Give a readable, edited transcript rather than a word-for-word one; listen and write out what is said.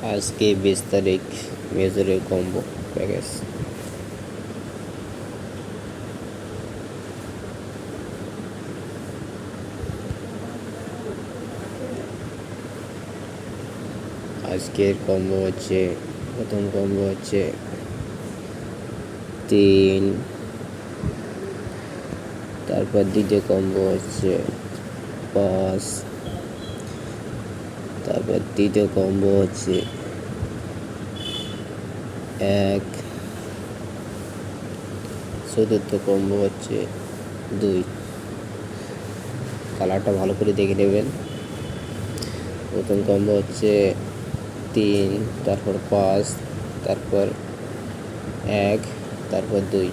আজকে 20 তারিখ মেজরের combo package. আজকের কম্বো হচ্ছে, প্রথম কম্বো হচ্ছে 3, তারপর দ্বিতীয় কম্বো হচ্ছে 5, তারপর তৃতীয় কম্বো হচ্ছে 1, চতুর্থ কম্বো হচ্ছে 2। কালারটা ভালো করে দেখে নেবেন। প্রথম কম্বো হচ্ছে 3, তারপর 5, তারপর 1, তারপর 2।